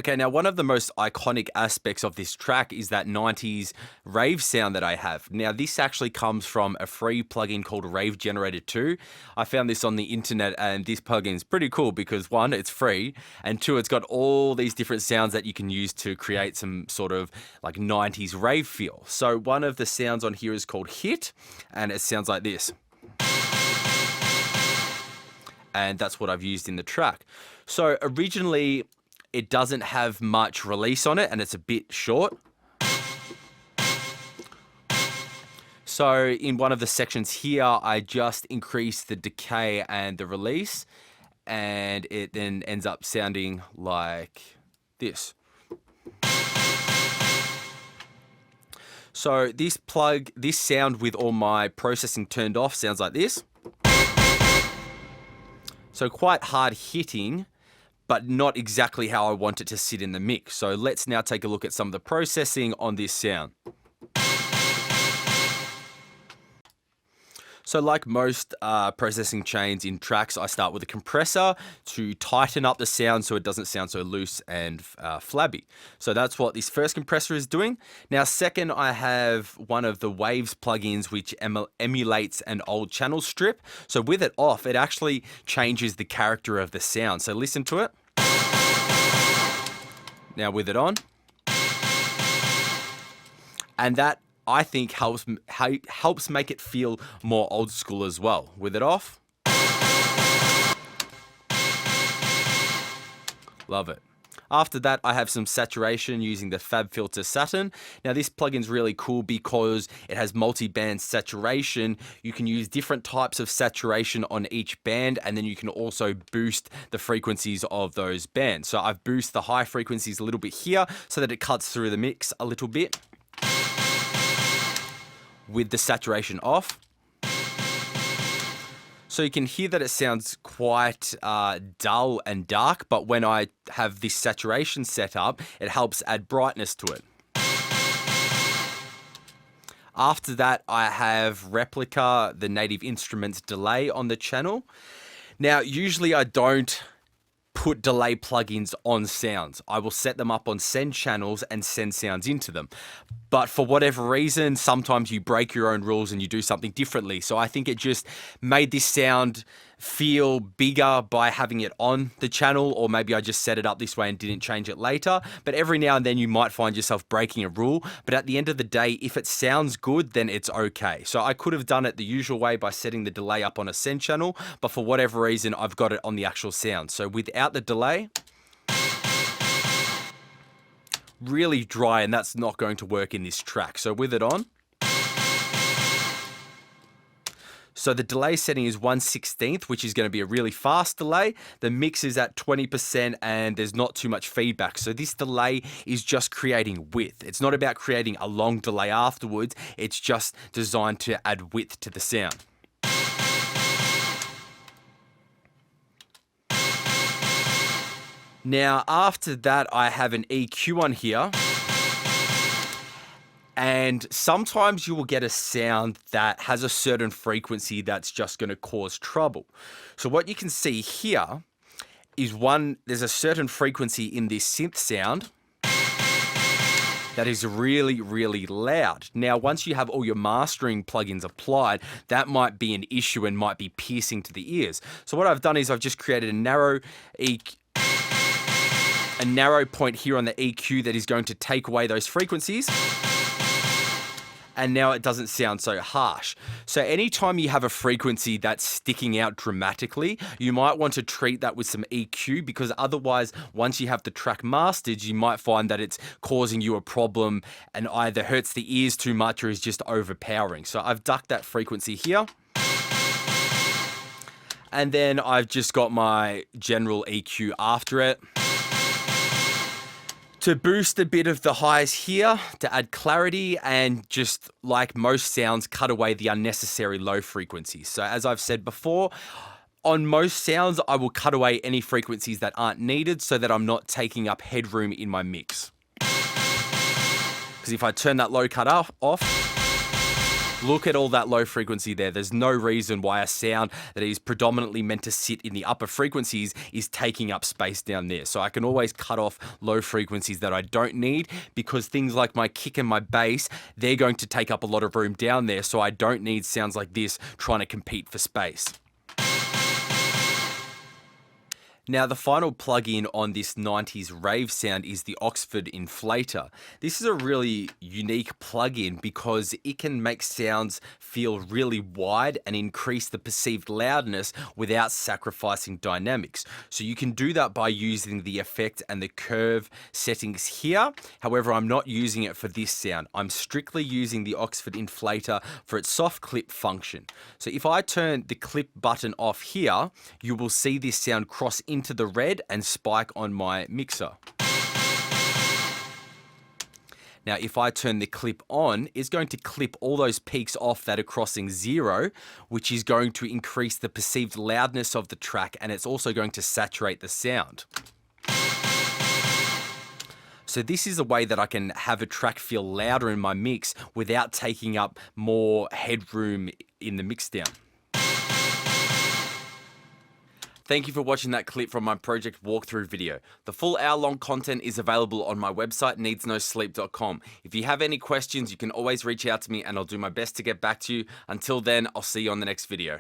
Okay, now one of the most iconic aspects of this track is that 90s rave sound that I have. Now this actually comes from a free plugin called Rave Generator 2. I found this on the internet and this plugin is pretty cool because one, it's free, and two, it's got all these different sounds that you can use to create some sort of like 90s rave feel. So one of the sounds on here is called Hit, and it sounds like this. And that's what I've used in the track. So originally, it doesn't have much release on it and it's a bit short. So in one of the sections here, I just increased the decay and the release, and it then ends up sounding like this. So this sound with all my processing turned off sounds like this. So quite hard hitting, but not exactly how I want it to sit in the mix. So let's now take a look at some of the processing on this sound. So like most processing chains in tracks, I start with a compressor to tighten up the sound so it doesn't sound so loose and flabby. So that's what this first compressor is doing. Now second, I have one of the Waves plugins which emulates an old channel strip. So with it off, it actually changes the character of the sound. So listen to it. Now with it on. And that, I think, helps make it feel more old school as well. With it off. Love it. After that, I have some saturation using the Fab Filter Saturn. Now this plugin's really cool because it has multi-band saturation. You can use different types of saturation on each band, and then you can also boost the frequencies of those bands. So I've boosted the high frequencies a little bit here so that it cuts through the mix a little bit. With the saturation off. So you can hear that it sounds quite dull and dark, but when I have this saturation set up, it helps add brightness to it. After that, I have Replica, the Native Instruments delay on the channel. Now, usually I don't put delay plugins on sounds. I will set them up on send channels and send sounds into them. But for whatever reason, sometimes you break your own rules and you do something differently. So I think it just made this sound feel bigger by having it on the channel, or maybe I just set it up this way and didn't change it later. But every now and then you might find yourself breaking a rule. But at the end of the day, if it sounds good, then it's okay. So I could have done it the usual way by setting the delay up on a send channel, but for whatever reason, I've got it on the actual sound. So without the delay, really dry, and that's not going to work in this track. So with it on. So the delay setting is 1/16, which is going to be a really fast delay. The mix is at 20% and there's not too much feedback. So this delay is just creating width. It's not about creating a long delay afterwards. It's just designed to add width to the sound. Now, after that, I have an EQ on here. And sometimes you will get a sound that has a certain frequency that's just going to cause trouble. So what you can see here is there's a certain frequency in this synth sound that is really, really loud. Now, once you have all your mastering plugins applied, that might be an issue and might be piercing to the ears. So what I've done is I've just created a narrow point here on the EQ that is going to take away those frequencies. And now it doesn't sound so harsh. So anytime you have a frequency that's sticking out dramatically, you might want to treat that with some EQ, because otherwise, once you have the track mastered, you might find that it's causing you a problem and either hurts the ears too much or is just overpowering. So I've ducked that frequency here. And then I've just got my general EQ after it. To boost a bit of the highs here, to add clarity, and just like most sounds, cut away the unnecessary low frequencies. So as I've said before, on most sounds, I will cut away any frequencies that aren't needed so that I'm not taking up headroom in my mix. Because if I turn that low cut off, Look at all that low frequency there. There's no reason why a sound that is predominantly meant to sit in the upper frequencies is taking up space down there. So I can always cut off low frequencies that I don't need, because things like my kick and my bass, they're going to take up a lot of room down there. So I don't need sounds like this trying to compete for space. Now, the final plugin on this 90s rave sound is the Oxford Inflator. This is a really unique plugin because it can make sounds feel really wide and increase the perceived loudness without sacrificing dynamics. So you can do that by using the effect and the curve settings here. However, I'm not using it for this sound. I'm strictly using the Oxford Inflator for its soft clip function. So if I turn the clip button off here, you will see this sound cross into the red and spike on my mixer. Now, if I turn the clip on, it's going to clip all those peaks off that are crossing 0, which is going to increase the perceived loudness of the track, and it's also going to saturate the sound. So this is a way that I can have a track feel louder in my mix without taking up more headroom in the mixdown. Thank you for watching that clip from my project walkthrough video. The full hour-long content is available on my website, needsnosleep.com. If you have any questions, you can always reach out to me and I'll do my best to get back to you. Until then, I'll see you on the next video.